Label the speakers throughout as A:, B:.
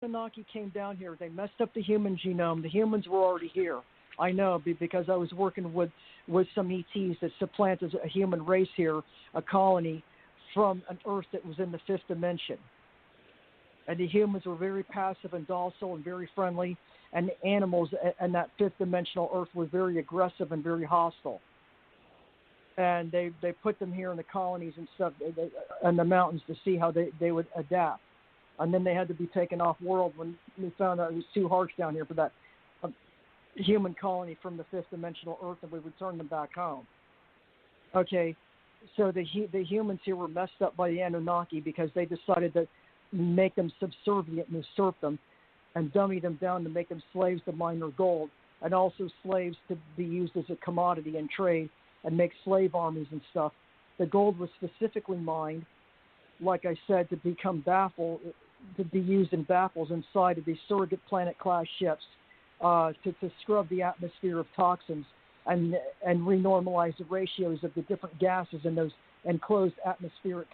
A: Anunnaki came down here. They messed up the human genome. The humans were already here. I know because I was working with some ETs that supplanted a human race here, a colony from an Earth that was in the fifth dimension. And the humans were very passive and docile and very friendly, and the animals and that fifth dimensional Earth were very aggressive and very hostile. And they put them here in the colonies and stuff, and the mountains to see how they would adapt. And then they had to be taken off world when we found out it was too harsh down here for that human colony from the fifth dimensional Earth, and we returned them back home. Okay, so the humans here were messed up by the Anunnaki because they decided to make them subservient and usurp them and dummy them down to make them slaves to mine their gold, and also slaves to be used as a commodity in trade and make slave armies and stuff. The gold was specifically mined, like I said, to be used in baffles inside of these surrogate planet-class ships to scrub the atmosphere of toxins and renormalize the ratios of the different gases in those enclosed atmospheric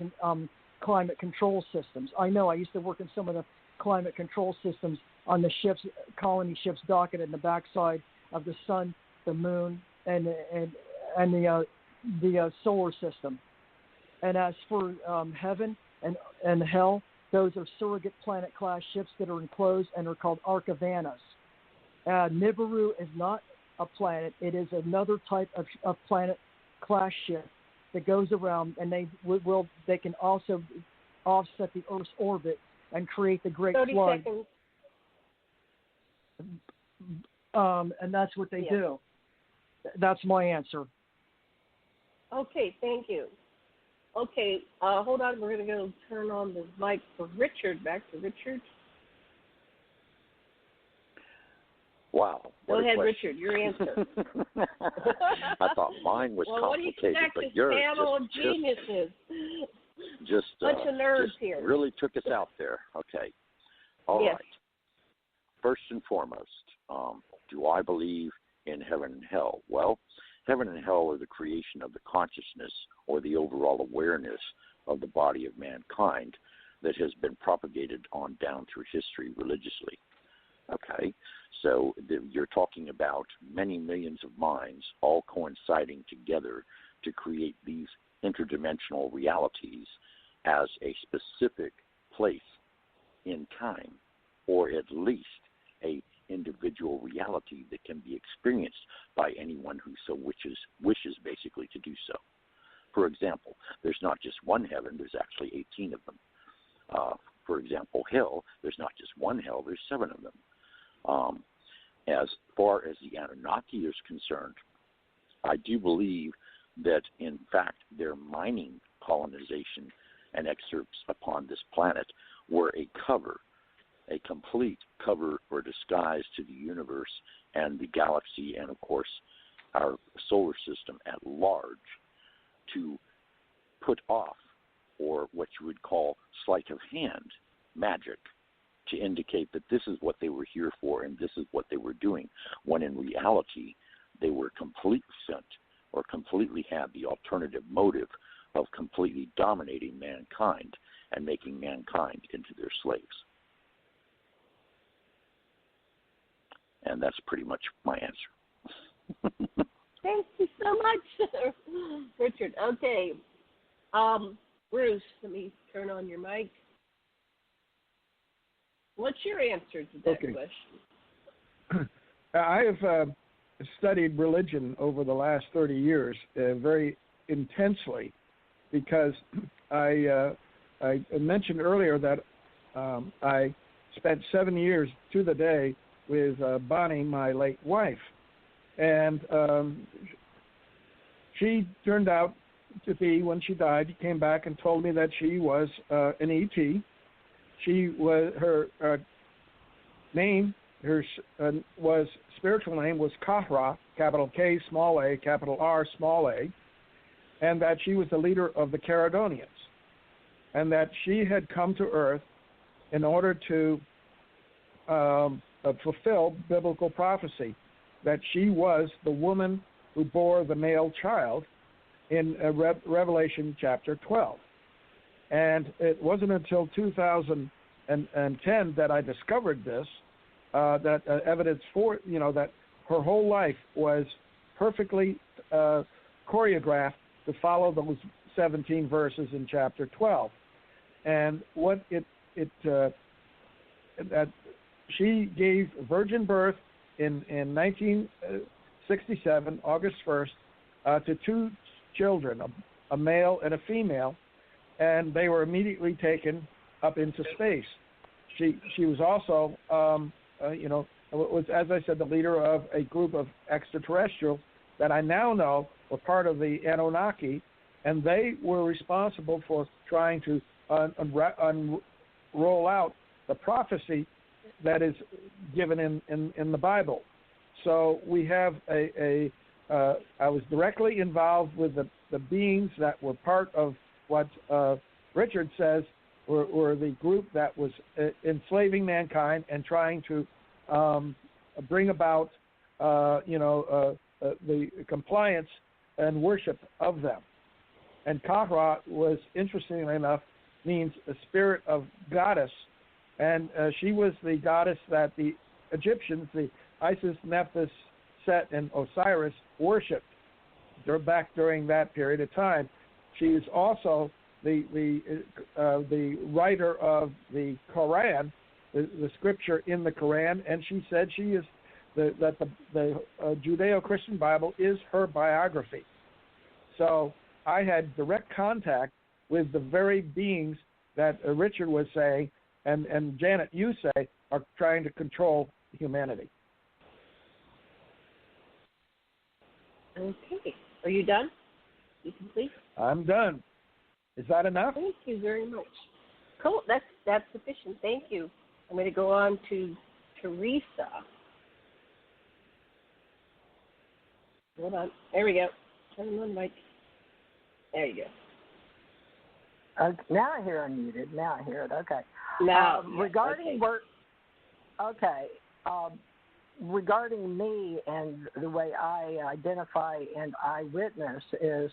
A: climate control systems. I know I used to work in some of the climate control systems on the ships, colony ships docking in the backside of the sun, the moon, and the solar system. And as for heaven and hell, those are surrogate planet-class ships that are enclosed and are called Arcavanas. Nibiru is not a planet. It is another type of planet-class ship that goes around, and they can also offset the Earth's orbit and create the Great
B: 30
A: Flood.
B: seconds.
A: And that's what they do. That's my answer.
B: Okay, thank you. Okay, hold on. We're going to go turn on the mic for Richard. Back to Richard.
C: Wow.
B: Go ahead, Richard. Your answer.
C: I thought mine was complicated, but yours
B: panel of geniuses.
C: Just
B: bunch of nerds
C: just
B: here.
C: Really took us out there. Okay. All
B: yes.
C: right. First and foremost, do I believe in heaven and hell? Well, heaven and hell are the creation of the consciousness or the overall awareness of the body of mankind that has been propagated on down through history religiously. Okay, so you're talking about many millions of minds all coinciding together to create these interdimensional realities as a specific place in time, or at least a individual reality that can be experienced by anyone who so wishes basically to do so. For example, there's not just one heaven, there's actually 18 of them. For example, hell, there's not just one hell, there's 7 of them. As far as the Anunnaki is concerned, I do believe that, in fact, their mining colonization and excerpts upon this planet were a cover, a complete cover or disguise to the universe and the galaxy and, of course, our solar system at large to put off, or what you would call sleight of hand magic, to indicate that this is what they were here for and this is what they were doing, when in reality they were completely sent or completely had the alternative motive of completely dominating mankind and making mankind into their slaves. And that's pretty much my answer.
B: Thank you so much, Richard. Okay. Bruce, let me turn on your mic. What's your answer to that question?
D: I have studied religion over the last 30 years very intensely because I mentioned earlier that I spent 7 years to the day with Bonnie, my late wife. And she turned out to be, when she died, she came back and told me that she was an ET. She was, her name, was spiritual name was Kahra, capital K, small a, capital R, small a, and that she was the leader of the Caledonians, and that she had come to Earth in order to fulfill biblical prophecy, that she was the woman who bore the male child in Revelation chapter 12. And it wasn't until 2000, 2010 that I discovered this, that evidence for, that her whole life was perfectly choreographed to follow those 17 verses in chapter 12. And what that she gave virgin birth in 1967, August 1st, to 2 children, a male and a female, and they were immediately taken up into space. She was also, was, as I said, the leader of a group of extraterrestrials that I now know were part of the Anunnaki, and they were responsible for trying to roll out the prophecy that is given in the Bible. So we have I was directly involved with the beings that were part of what Richard says were the group that was enslaving mankind and trying to bring about the compliance and worship of them. And Kahra was, interestingly enough, means a spirit of goddess, and she was the goddess that the Egyptians, the Isis, Nephthys, Set, and Osiris worshipped back during that period of time. She is also the writer of the Quran, the scripture in the Quran, and she said she is that the Judeo-Christian Bible is her biography. So I had direct contact with the very beings that Richard was saying, and Janet, you say, are trying to control humanity.
B: Okay. Are you done? You complete?
D: I'm done. Is that enough?
B: Thank you very much. Cool. That's sufficient. Thank you. I'm going to go on to Theresa. Hold on. There we go. Turn on mic. There you go.
E: Now I hear unmuted. Now I hear it. Okay.
B: Now,
E: regarding
B: okay.
E: work. Okay. Regarding me and the way I identify and I witness is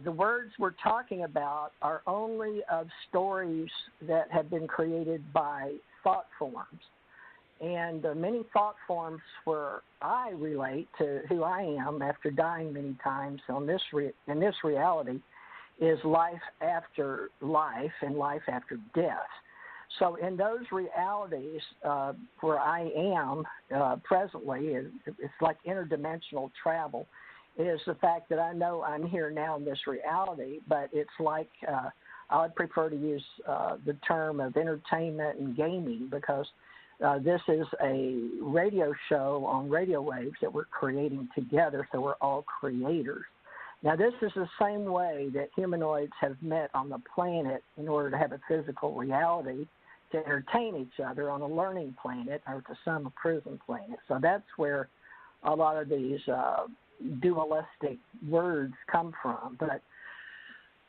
E: the words we're talking about are only of stories that have been created by thought forms. And many thought forms where I relate to who I am after dying many times in this reality is life after life and life after death. So in those realities where I am presently, it's like interdimensional travel, is the fact that I know I'm here now in this reality, but it's like I would prefer to use the term of entertainment and gaming because this is a radio show on radio waves that we're creating together, so we're all creators. Now, this is the same way that humanoids have met on the planet in order to have a physical reality to entertain each other on a learning planet or to some prison planet. So that's where a lot of these dualistic words come from. But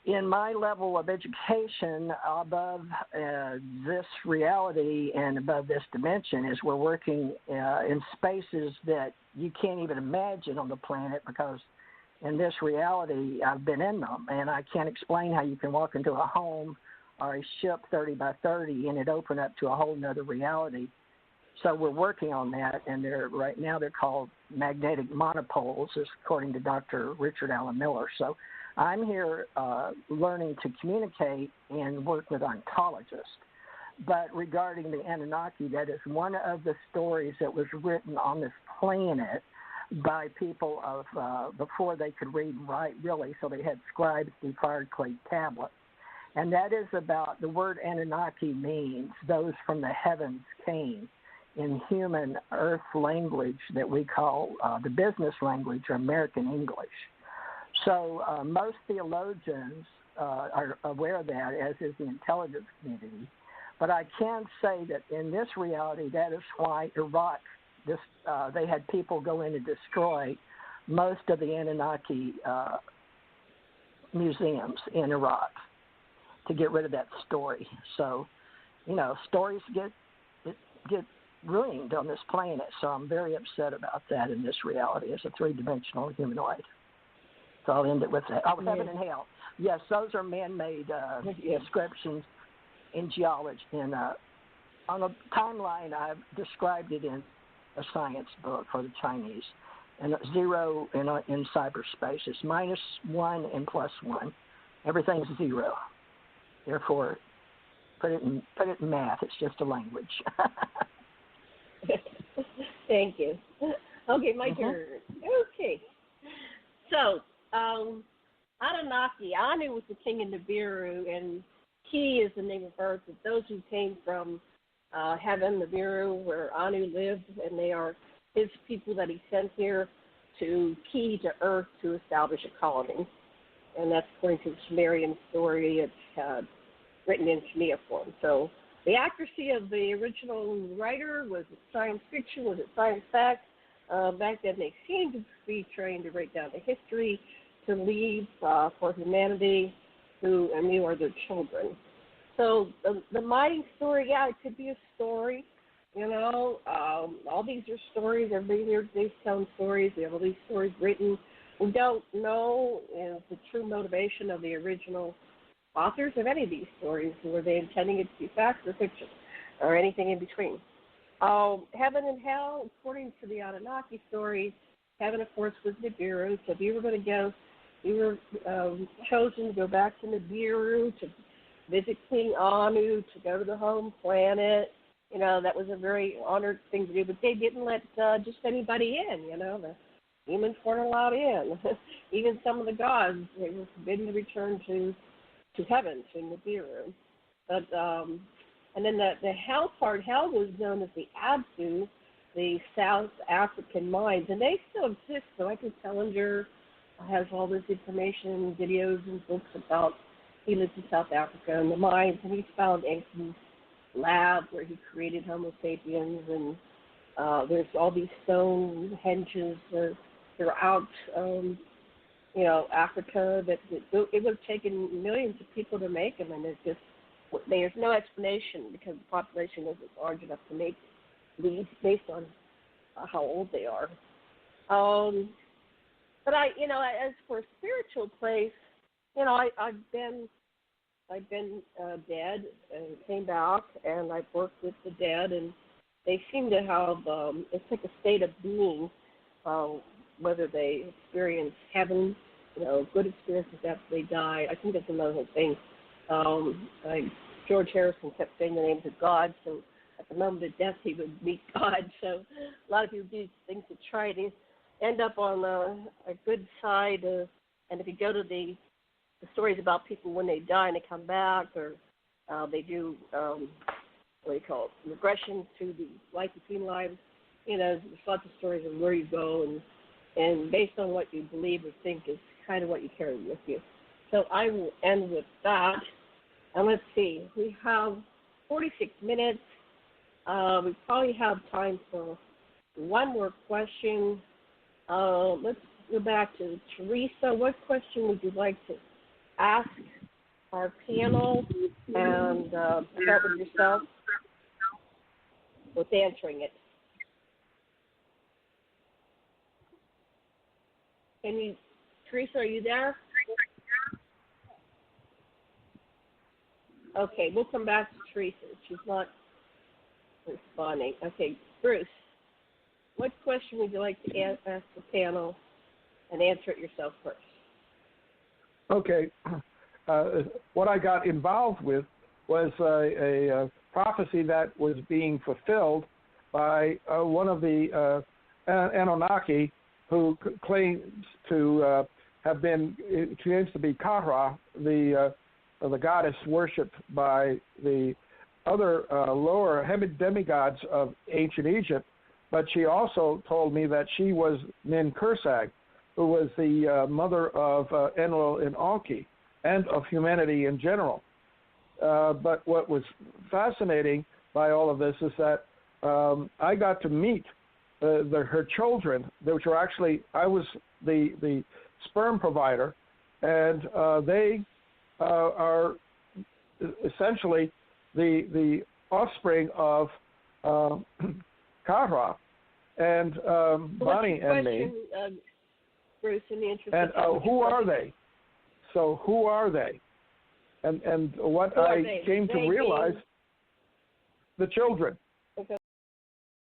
E: in my level of education, above this reality and above this dimension is we're working in spaces that you can't even imagine on the planet because in this reality, I've been in them, and I can't explain how you can walk into a home or a ship 30 by 30 and it open up to a whole nother reality. So we're working on that, and right now they're called magnetic monopoles, according to Dr. Richard Allen Miller. So I'm here learning to communicate and work with ontologists. But regarding the Anunnaki, that is one of the stories that was written on this planet by people of before they could read and write, really, so they had scribes do fired clay tablets. And that is about, the word Anunnaki means those from the heavens came in human earth language that we call the business language or American English. So most theologians are aware of that, as is the intelligence community. But I can say that in this reality, that is why Iraq, they had people go in and destroy most of the Anunnaki museums in Iraq to get rid of that story. So, stories get ruined on this planet. So I'm very upset about that in this reality as a three-dimensional humanoid. So I'll end it with that. Oh, heaven and hell. Yes, those are man-made descriptions in geology. On a timeline, I've described it in a science book for the Chinese. And 0 in cyberspace is -1 and +1. Everything's 0. Therefore, put it in math. It's just a language.
B: Thank you. Okay, my turn. Okay. So, Anunnaki, Anu was the king in Nibiru, and Ki is the name of Earth. It's those who came from heaven, Nibiru, where Anu lived, and they are his people that he sent here to Ki, to Earth, to establish a colony. And that's according to the Sumerian story. It's written in Shemiah form. So the accuracy of the original writer, was it science fiction, was it science fact? Back then they seemed to be trying to write down the history to leave for humanity, and we are their children. So the mighty story, yeah, it could be a story. All these are stories. Everybody here today's telling stories. We have all these stories written. We don't know the true motivation of the original authors of any of these stories. Were they intending it to be fact or fiction, or anything in between? Heaven and hell, according to the Anunnaki story, heaven, of course, was Nibiru. So if you were going to go, you were chosen to go back to Nibiru to visit King Anu, to go to the home planet. That was a very honored thing to do, but they didn't let just anybody in, The humans weren't allowed in. Even some of the gods, they were forbidden to return to heaven, to Nibiru. But, and then the hell part, hell was known as the Absu, the South African mines, and they still exist. So Michael Tellinger has all this information, videos and books about, he lives in South Africa and the mines, and he's found ancient lab where he created Homo sapiens, and there's all these stone henges throughout, Africa that it would have taken millions of people to make them, and there's no explanation because the population wasn't large enough to make these based on how old they are. But as for a spiritual place, I've been dead and came back, and I've worked with the dead, and they seem to have, it's like a state of being, whether they experience heaven, good experiences after they die. I think that's another whole thing. George Harrison kept saying the names of God, so at the moment of death he would meet God. So a lot of people do things to try to end up on a good side, and if you go to the stories about people when they die and they come back, or they do, regression to the life between lives. There's lots of stories of where you go, and based on what you believe or think is kind of what you carry with you. So I will end with that. And let's see, we have 46 minutes. We probably have time for one more question. Let's go back to Theresa. What question would you like to ask our panel, and start with yourself with answering it? Theresa, are you there? Okay, we'll come back to Theresa. She's not responding. Okay, Bruce, what question would you like to ask the panel, and answer it yourself first?
D: Okay. What I got involved with was a prophecy that was being fulfilled by one of the Anunnaki, who claims to have been, claims to be Kara, the goddess worshipped by the other lower demigods of ancient Egypt. But she also told me that she was Nin Kursag, who was the mother of Enlil and Enki, and of humanity in general. But what was fascinating by all of this is that I got to meet her children, which were actually, I was the sperm provider, and they are essentially the offspring of Kara and Bonnie and me.
B: Bruce, in the interest
D: and who are they? So who are they? And what
B: Who are
D: I
B: they?
D: came to
B: They
D: realize,
B: being...
D: the children.